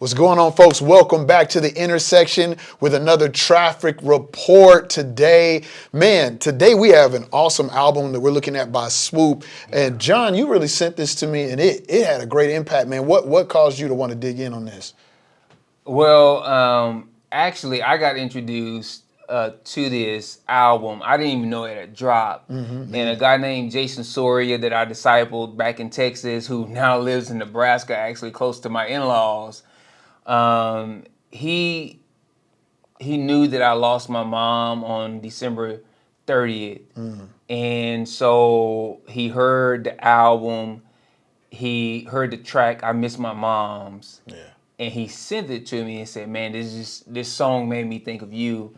What's going on, folks? Welcome back to the intersection with another traffic report today. Man, today we have an awesome album that we're looking at by Swoope. And John, you really sent this to me, and it had a great impact, man. What caused you to want to dig in on this? Well, actually, I got introduced to this album. I didn't even know it had dropped. And a guy named Jason Soria that I discipled back in Texas, who now lives in Nebraska, actually close to my in-laws, he knew that I lost my mom on December 30th. And so he heard the album, he heard the track, I Miss My Moms. Yeah. And he sent it to me and said, man, this song made me think of you.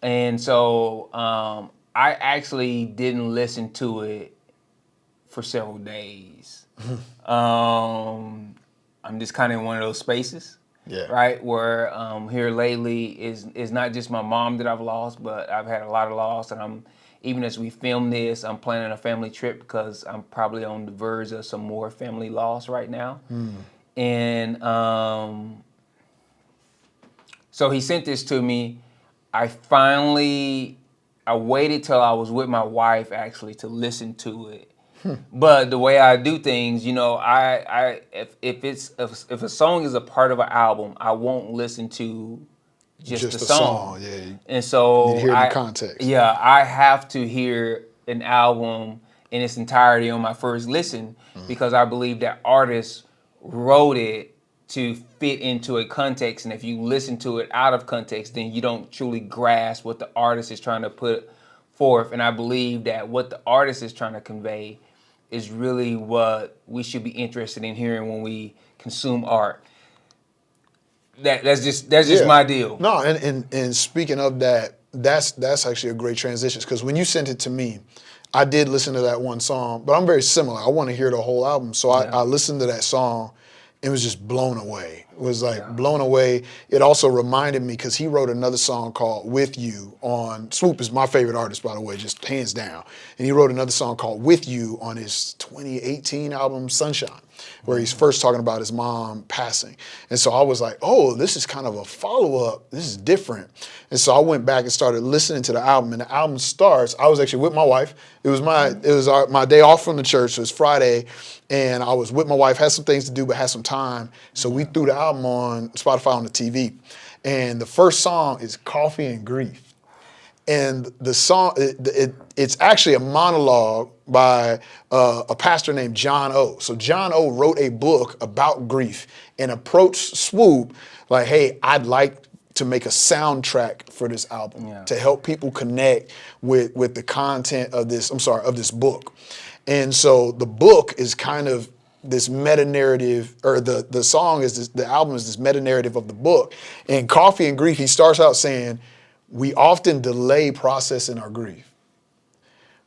And so I actually didn't listen to it for several days. I'm just kind of in one of those spaces, right? Where here lately is not just my mom that I've lost, but I've had a lot of loss. And even as we film this, I'm planning a family trip because I'm probably on the verge of some more family loss right now. And so he sent this to me. I waited till I was with my wife actually to listen to it. But the way I do things, you know, if a song is a part of an album, I won't listen to just the song. Yeah. And so You need to hear the context. Yeah, I have to hear an album in its entirety on my first listen because I believe that artists wrote it to fit into a context, and if you listen to it out of context, then you don't truly grasp what the artist is trying to put forth. And I believe that what the artist is trying to convey is really what we should be interested in hearing when we consume art. That's just my deal. No, and speaking of that, that's actually a great transition, because when you sent it to me, I did listen to that one song, but I'm very similar. I want to hear the whole album, so I listened to that song and was just blown away. It was like blown away. It also reminded me, because he wrote another song called With You on, Swoope is my favorite artist, by the way, just hands down. And he wrote another song called With You on his 2018 album Sunshine, where he's first talking about his mom passing. And so I was like, oh, this is kind of a follow-up. This is different. And so I went back and started listening to the album, and the album starts, I was actually with my wife. It was my day off from the church, so it was Friday, and I was with my wife, had some things to do, but had some time. So we threw the album on Spotify on the TV. And the first song is Coffee and Grief. And the song, it's actually a monologue by a pastor named John O. So John O wrote a book about grief and approached Swoope like, hey, I'd like to make a soundtrack for this album to help people connect with the content of this book. And so the book is kind of this meta-narrative, or the song is this, the album is this meta-narrative of the book. And Coffee and Grief, he starts out saying, we often delay processing our grief.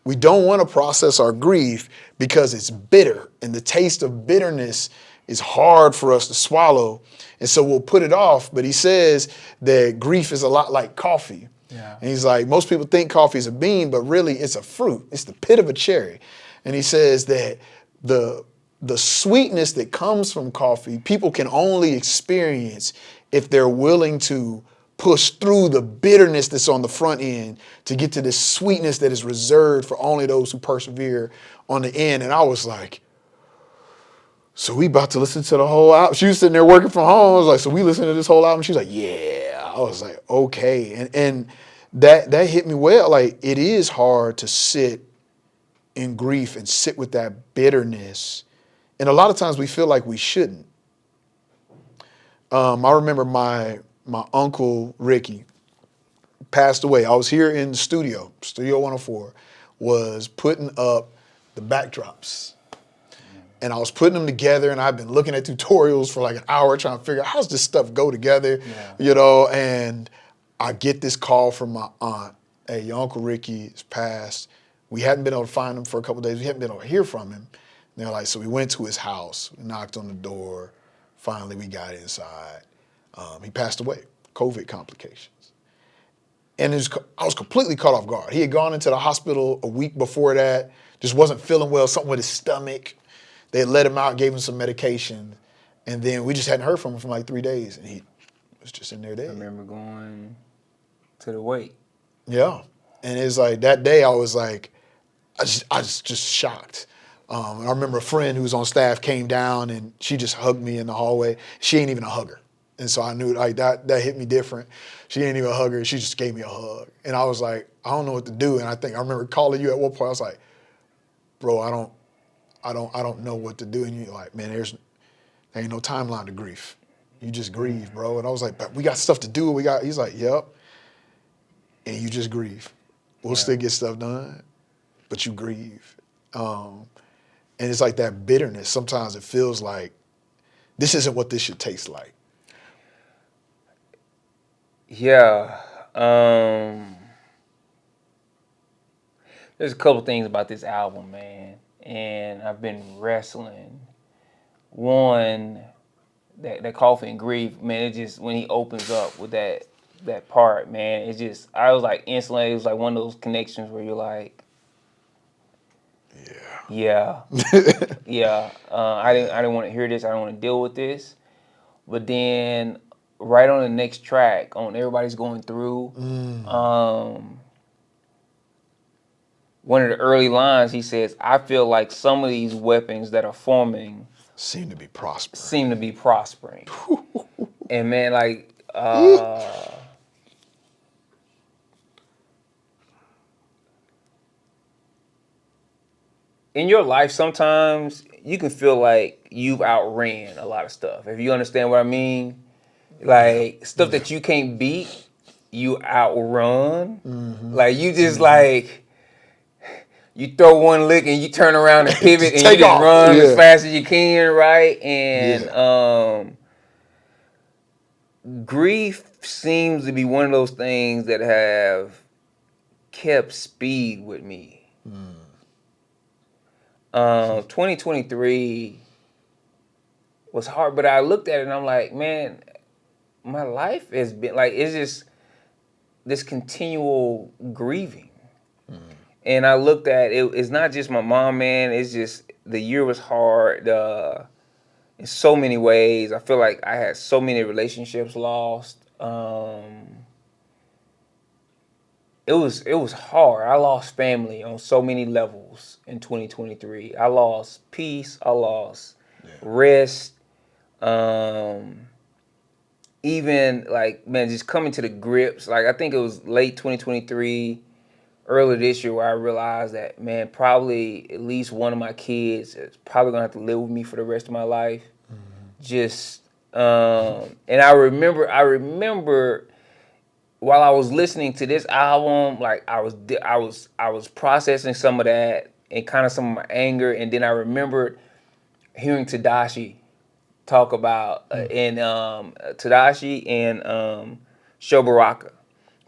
We don't want to process our grief because it's bitter, and the taste of bitterness is hard for us to swallow. And so we'll put it off. But he says that grief is a lot like coffee. And he's like, most people think coffee is a bean, but really it's a fruit. It's the pit of a cherry. And he says that the sweetness that comes from coffee, people can only experience if they're willing to push through the bitterness that's on the front end to get to this sweetness that is reserved for only those who persevere on the end. And I was like, so we about to listen to the whole album? She was sitting there working from home. I was like, so we listening to this whole album? She's like, yeah. I was like, okay. And that hit me well. Like, it is hard to sit in grief and sit with that bitterness. And a lot of times we feel like we shouldn't. I remember my uncle, Ricky, passed away. I was here in the Studio 104, was putting up the backdrops. And I was putting them together, and I've been looking at tutorials for like an hour trying to figure out how's this stuff go together, you know, and I get this call from my aunt. Hey, your Uncle Ricky is passed. We hadn't been able to find him for a couple of days. We hadn't been able to hear from him. And they're like, so we went to his house, we knocked on the door. Finally, we got inside. He passed away, COVID complications. And I was completely caught off guard. He had gone into the hospital a week before that, just wasn't feeling well, something with his stomach. They had let him out, gave him some medication, And then we just hadn't heard from him for like 3 days, and he was just in there dead. I remember going to the wake. Yeah. And it's like that day I was like, I was just shocked. I remember a friend who was on staff came down and she just hugged me in the hallway. She ain't even a hugger. And so I knew like that hit me different. She ain't even a hugger. She just gave me a hug. And I was like, I don't know what to do. And I remember calling you at one point. I was like, bro, I don't know what to do. And you're like, man, there ain't no timeline to grief. You just grieve, bro. And I was like, but we got stuff to do. He's like, yep. And you just grieve. We'll still get stuff done, but you grieve. And it's like that bitterness. Sometimes it feels like this isn't what this should taste like. Yeah. There's a couple things about this album, man. And I've been wrestling. One, that coffee and grief, man, it just, when he opens up with that part, man, it just, I was like instantly, it was like one of those connections where you're like, yeah. I didn't want to hear this. I don't want to deal with this. But then right on the next track, on Everybody's Going Through, one of the early lines, he says, I feel like some of these weapons that are forming seem to be prospering. And man, like, in your life, sometimes you can feel like you've outran a lot of stuff. If you understand what I mean, like stuff that you can't beat, you outrun. Like you just like you throw one lick and you turn around and pivot and you just run as fast as you can, right? And grief seems to be one of those things that have kept speed with me. 2023 was hard, but I looked at it and I'm like, man, my life has been like, it's just this continual grieving. And I looked at it, it's not just my mom, man, it's just the year was hard in so many ways. I feel like I had so many relationships lost. It was hard. I lost family on so many levels in 2023. I lost peace. I lost rest. Even like, man, just coming to the grips. Like I think it was late 2023, early this year where I realized that, man, probably at least one of my kids is probably gonna have to live with me for the rest of my life. Just and I remember while I was listening to this album, like I was processing some of that and kind of some of my anger, and then I remembered hearing Tadashi talk about Tadashi and Shobaraka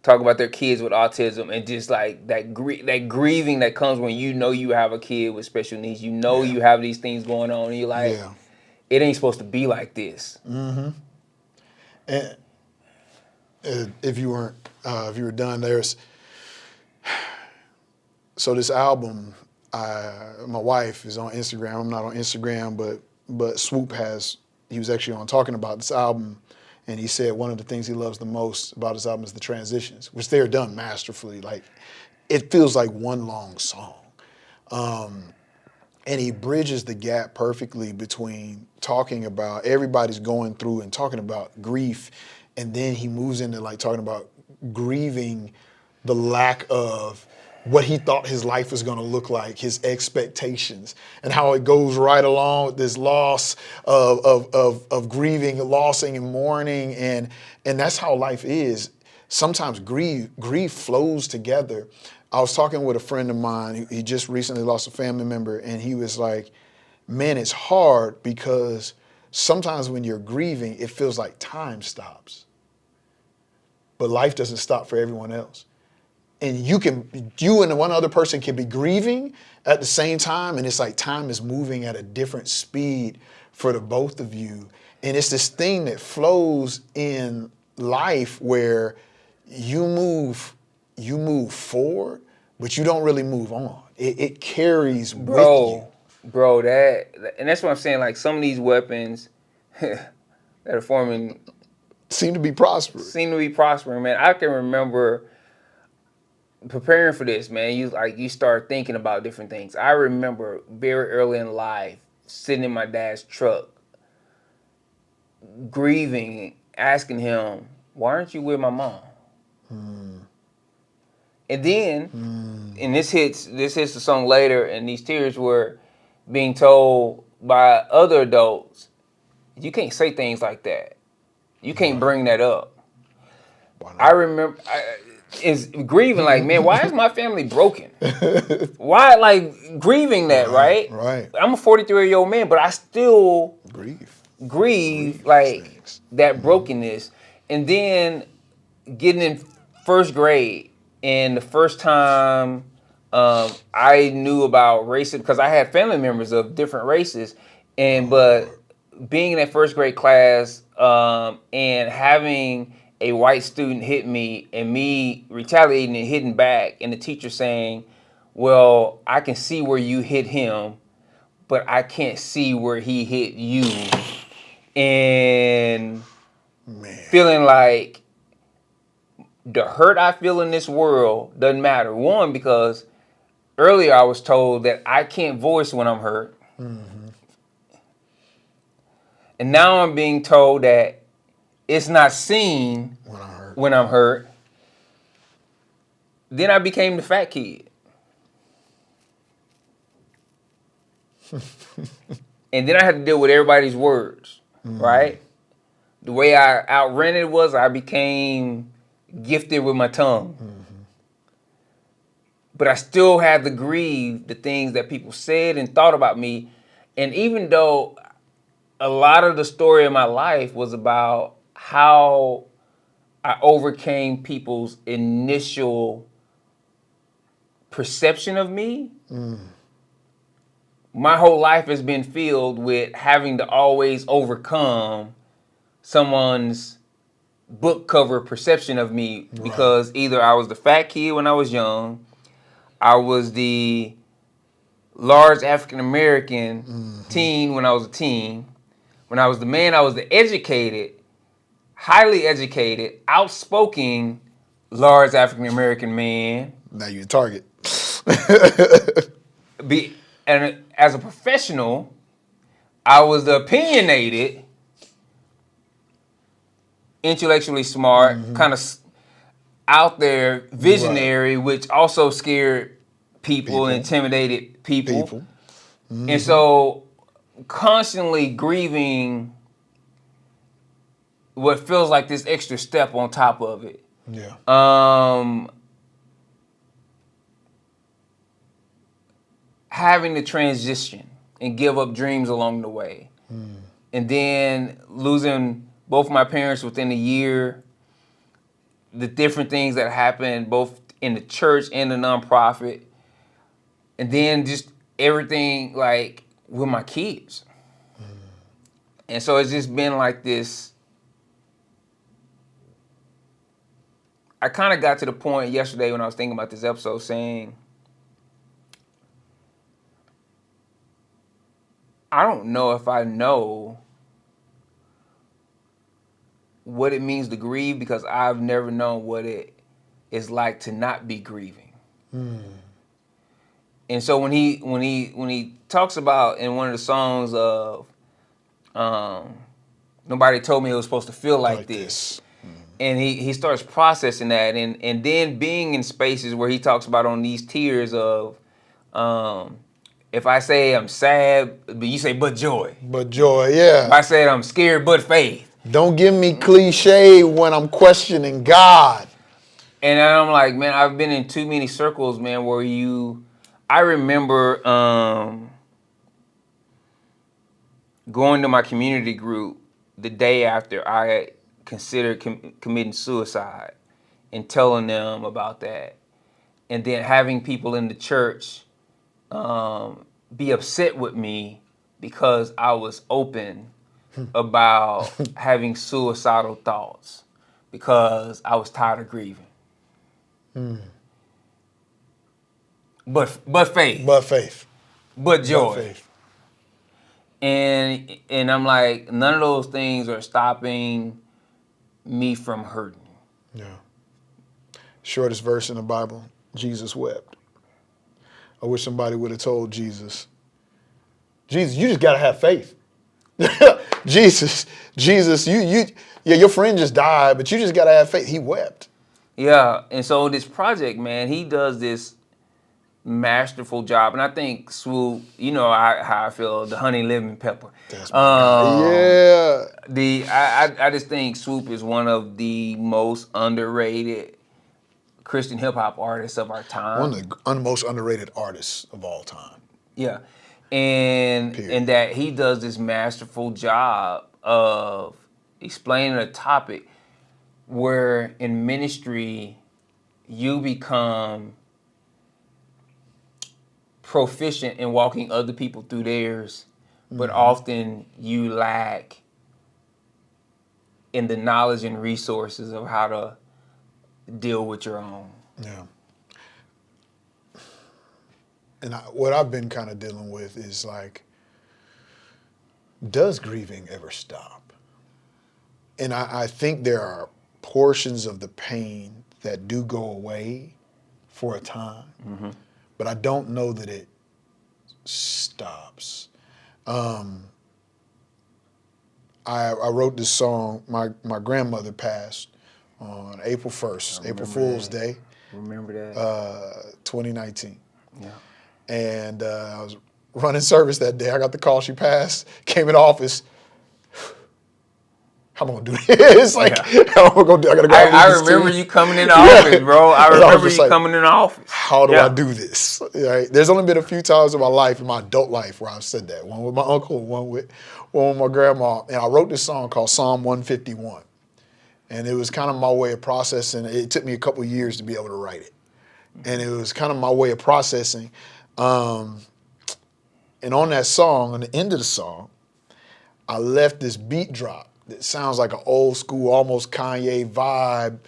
talk about their kids with autism, and just like that grieving that comes when you know you have a kid with special needs, you know you have these things going on, and you're like, it ain't supposed to be like this. And if you were done, so this album, my wife is on Instagram. I'm not on Instagram, but Swoope he was actually on talking about this album, and he said one of the things he loves the most about this album is the transitions, which they're done masterfully. Like it feels like one long song. And he bridges the gap perfectly between talking about everybody's going through and talking about grief, and then he moves into like talking about grieving the lack of what he thought his life was going to look like, his expectations, and how it goes right along with this loss of grieving, losing and mourning, and that's how life is. Sometimes grief flows together. I was talking with a friend of mine. He just recently lost a family member, and he was like, man, it's hard because sometimes when you're grieving, it feels like time stops. But life doesn't stop for everyone else. And you and one other person can be grieving at the same time, and it's like time is moving at a different speed for the both of you. And it's this thing that flows in life where you move forward, but you don't really move on. It carries with you. Bro, and that's what I'm saying. Like some of these weapons that are forming Seem to be prospering. seem to be prospering, man. I can remember preparing for this, man. You start thinking about different things. I remember very early in life sitting in my dad's truck, grieving, asking him, "Why aren't you with my mom?" And then, and this hits the song later, and these tears were being told by other adults, "You can't say things like that. You can't bring that up." Why not? I remember is grieving like, man, why is my family broken? Why, like, grieving that, right? Right. I'm a 43-year-old man, but I still grieve like things. that brokenness. And then getting in first grade, and the first time I knew about racism, because I had family members of different races, but being in that first grade class and having a white student hit me and me retaliating and hitting back, and the teacher saying, "Well, I can see where you hit him, but I can't see where he hit you," and feeling like the hurt I feel in this world doesn't matter. One, because earlier I was told that I can't voice when I'm hurt. And now I'm being told that it's not seen when I'm hurt. Then I became the fat kid. And then I had to deal with everybody's words, right? The way I outran it was I became gifted with my tongue. But I still had to grieve the things that people said and thought about me. And even though a lot of the story of my life was about how I overcame people's initial perception of me, my whole life has been filled with having to always overcome someone's book cover perception of me, because either I was the fat kid when I was young, I was the large African American teen when I was a teen. When I was the man, I was the educated, highly educated, outspoken, large African American man. Now you're a target. And as a professional, I was the opinionated, intellectually smart, kind of out there, visionary, which also scared people, intimidated people. And so constantly grieving what feels like this extra step on top of it. Having to transition and give up dreams along the way. And then losing both my parents within a year, the different things that happened both in the church and the nonprofit, and then just everything like with my kids. And so it's just been like this. I kind of got to the point yesterday when I was thinking about this episode saying, I don't know if I know what it means to grieve, because I've never known what it is like to not be grieving. And so when he talks about in one of the songs of nobody told me it was supposed to feel like this. And he starts processing that, and then being in spaces where he talks about on these tiers of if I say I'm sad, but you say but joy. But joy, yeah. If I said I'm scared but faith. Don't give me cliche when I'm questioning God. And I'm like, man, I've been in too many circles, man, where I remember going to my community group the day after I considered committing suicide and telling them about that. And then having people in the church be upset with me because I was open about having suicidal thoughts because I was tired of grieving. But faith. But faith. But joy. But faith. And I'm like, none of those things are stopping me from hurting. Yeah. Shortest verse in the Bible, Jesus wept. I wish somebody would have told Jesus, you just gotta have faith. Jesus, yeah, your friend just died, but you just gotta have faith. He wept. Yeah, and so this project, man, he does this masterful job, and I think Swoope, you know how I feel, the honey lemon pepper. That's my guy. Yeah. I just think Swoope is one of the most underrated Christian hip hop artists of our One time. of the most underrated artists of all time. Yeah, and that he does this masterful job of explaining a topic where in ministry you become proficient in walking other people through theirs, but often you lack in the knowledge and resources of how to deal with your own. Yeah. And what I've been kind of dealing with is like, does grieving ever stop? And I think there are portions of the pain that do go away for a time, but I don't know that it stops. I wrote this song. My grandmother passed on April 1st, April Fool's Day, Remember that? 2019. Yeah. And I was running service that day. I got the call. She passed. Came in the office. How am I gonna do this? Like, how am I gonna do? I gotta go. I remember you coming in the office, bro. I remember you coming in the office. How do I do this? Right? There's only been a few times in my life, in my adult life, where I've said that. One with my uncle, one with my grandma. And I wrote this song called Psalm 151. And it was kind of my way of processing. It took me a couple years to be able to write it. And it was kind of my way of processing. And on that song, on the end of the song, I left this beat drop that sounds like an old school, almost Kanye vibe,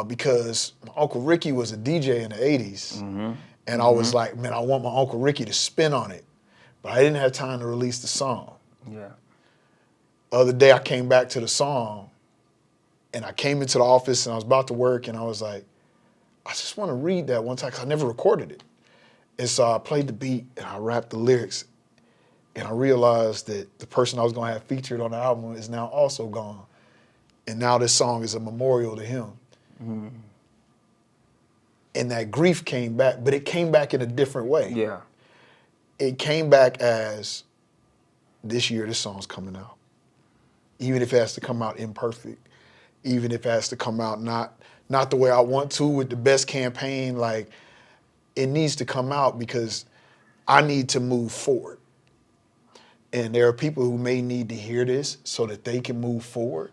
because my Uncle Ricky was a DJ in the 80s. And I was like, man, I want my Uncle Ricky to spin on it. But I didn't have time to release the song. Yeah. The other day I came back to the song, and I came into the office and I was about to work, and I was like, I just want to read that one time because I never recorded it. And so I played the beat and I rapped the lyrics, and I realized that the person I was going to have featured on the album is now also gone. And now this song is a memorial to him. And that grief came back, but it came back in a different way. Yeah. It came back as, this year this song's coming out. Even if it has to come out imperfect, even if it has to come out not the way I want to with the best campaign, like, it needs to come out because I need to move forward. And there are people who may need to hear this so that they can move forward.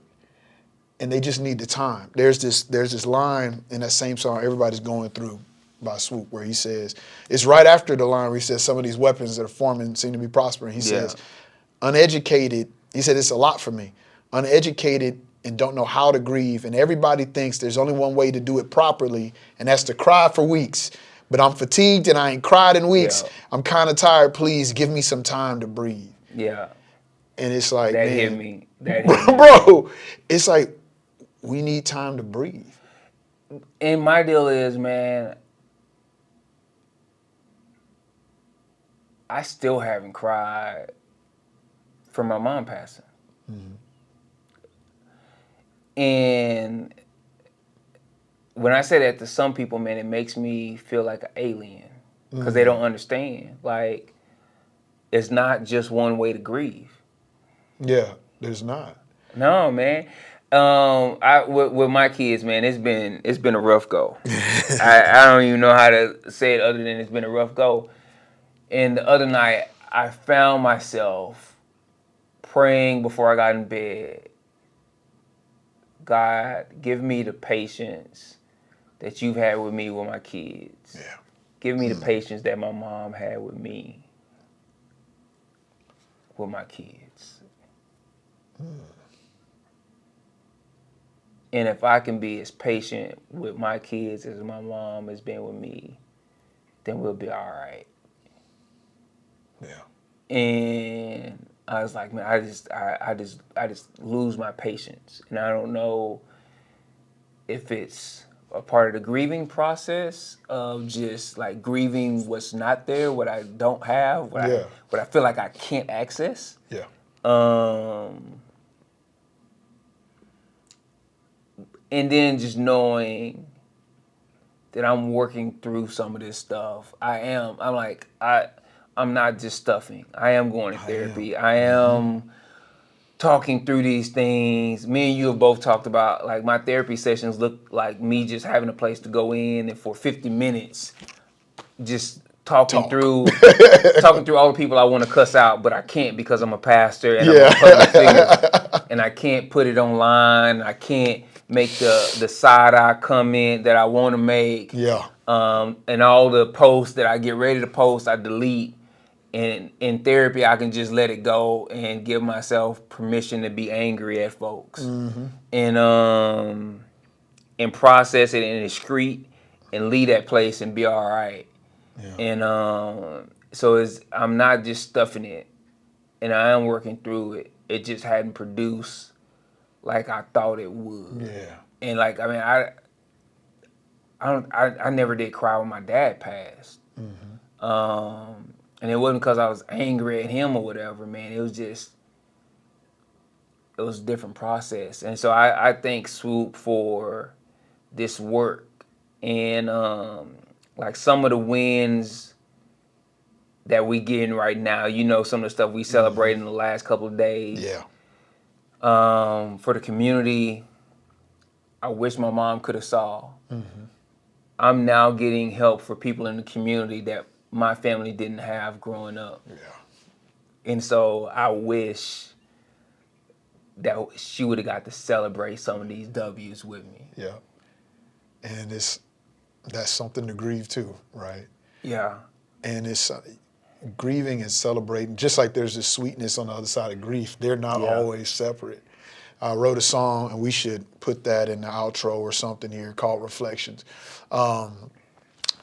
And they just need the time. There's this line in that same song, Everybody's Going Through, by Swoope, where he says, it's right after the line where he says, some of these weapons that are forming seem to be prospering. He says, uneducated, he said, it's a lot for me. Uneducated and don't know how to grieve, and everybody thinks there's only one way to do it properly, and that's to cry for weeks. But I'm fatigued and I ain't cried in weeks. Yeah. I'm kind of tired. Please give me some time to breathe. Yeah. And it's like, That man, hit me. That hit me. bro, it's like, we need time to breathe. And my deal is, man, I still haven't cried for my mom passing. And when I say that to some people, man, it makes me feel like an alien because they don't understand. Like, it's not just one way to grieve. Yeah, there's not. No, man. With my kids, man, it's been a rough go. I don't even know how to say it other than it's been a rough go. And the other night, I found myself praying before I got in bed. God, give me the patience that you've had with me with my kids. Yeah. Give me the patience that my mom had with me with my kids. And if I can be as patient with my kids as my mom has been with me, then we'll be all right. Yeah. And I was like, man, I just lose my patience, and I don't know if it's a part of the grieving process of just like grieving what's not there, what I don't have, what I feel like I can't access. Yeah. And then just knowing that I'm working through some of this stuff. I'm not just stuffing. I am going to therapy. I am talking through these things. Me and you have both talked about, like, my therapy sessions look like me just having a place to go in and for 50 minutes just talking through all the people I want to cuss out, but I can't because I'm a pastor and I'm a public figure. And I can't put it online. I can't make the side eye comment that I want to make. Yeah. And all the posts that I get ready to post, I delete. And in therapy, I can just let it go and give myself permission to be angry at folks, and process it and excrete and leave that place and be all right. Yeah. And so I'm not just stuffing it, and I am working through it. It just hadn't produced like I thought it would. Yeah. And like, I mean, I never did cry when my dad passed. And it wasn't because I was angry at him or whatever, man. It was a different process. And so I thank Swoope for this work. And like some of the wins that we getting right now, some of the stuff we celebrated in the last couple of days. Yeah. For the community, I wish my mom could have saw. I'm now getting help for people in the community that my family didn't have growing up. Yeah. And so I wish that she would have got to celebrate some of these W's with me. Yeah. And that's something to grieve too, right? Yeah. And it's grieving and celebrating, just like there's this sweetness on the other side of grief, they're not always separate. I wrote a song, and we should put that in the outro or something here, called Reflections.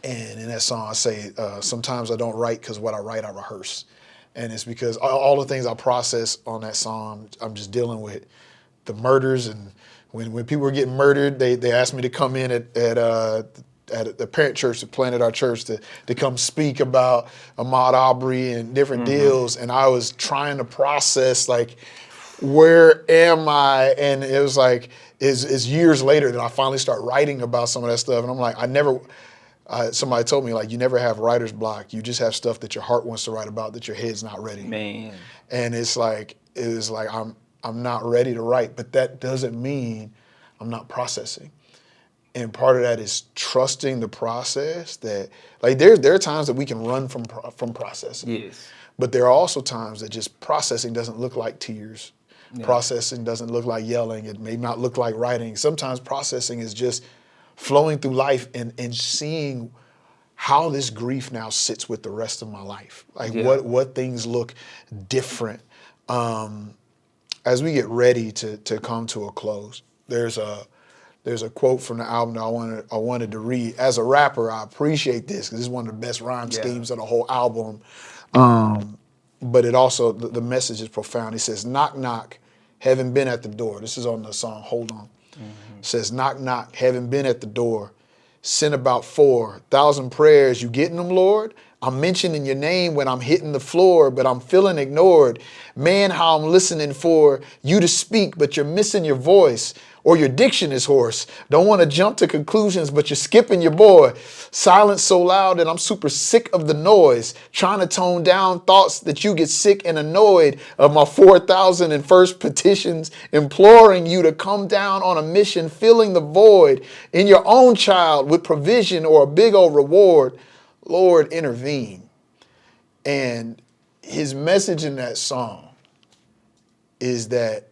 And in that song, I say, sometimes I don't write because what I write, I rehearse. And it's because all the things I process on that song, I'm just dealing with the murders. And when people were getting murdered, they asked me to come in at the parent church that planted our church to come speak about Ahmaud Arbery and different deals. And I was trying to process, like, where am I? And it was like, it's years later that I finally start writing about some of that stuff. And I'm like, somebody told me, like, you never have writer's block. You just have stuff that your heart wants to write about that your head's not ready. Man. And it was like I'm not ready to write, but that doesn't mean I'm not processing. And part of that is trusting the process. That, like, there are times that we can run from processing. Yes. But there are also times that just processing doesn't look like tears. Yeah. Processing doesn't look like yelling. It may not look like writing. Sometimes processing is just flowing through life and seeing how this grief now sits with the rest of my life. Like, what things look different. As we get ready to come to a close, there's a quote from the album that I wanted to read. As a rapper, I appreciate this because this is one of the best rhyme schemes of the whole album. But it also, the message is profound. He says, knock, knock, heaven been at the door. This is on the song, Hold On. It says, knock, knock, heaven been at the door. Sent about 4,000 prayers. You getting them, Lord? I'm mentioning your name when I'm hitting the floor, but I'm feeling ignored. Man, how I'm listening for you to speak, but you're missing your voice. Or your diction is hoarse. Don't want to jump to conclusions, but you're skipping your boy. Silence so loud that I'm super sick of the noise. Trying to tone down thoughts that you get sick and annoyed of my 4,001st petitions, imploring you to come down on a mission, filling the void in your own child with provision or a big old reward. Lord, intervene. And his message in that song is that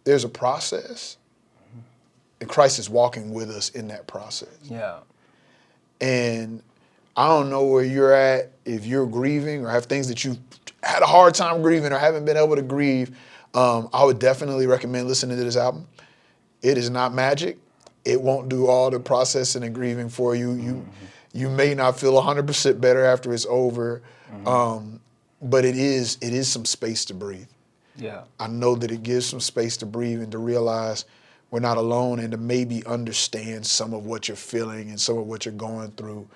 there's a process, and Christ is walking with us in that process. Yeah. And I don't know where you're at, if you're grieving or have things that you've had a hard time grieving or haven't been able to grieve. I would definitely recommend listening to this album. It is not magic. It won't do all the processing and grieving for you. You may not feel 100% better after it's over, but it is some space to breathe. Yeah. I know that it gives some space to breathe and to realize we're not alone and to maybe understand some of what you're feeling and some of what you're going through.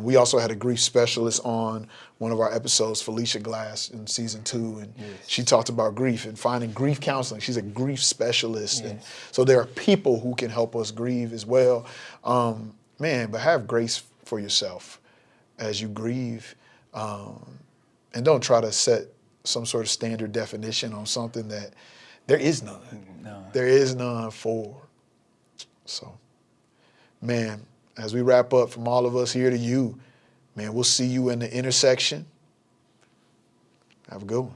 We also had a grief specialist on one of our episodes, Felicia Glass, in season 2, and she talked about grief and finding grief counseling. She's a grief specialist, and so there are people who can help us grieve as well. But have grace for yourself as you grieve, and don't try to set some sort of standard definition on something that there is none. There is none for. So, man, as we wrap up, from all of us here to you, man, we'll see you in the intersection. Have a good one.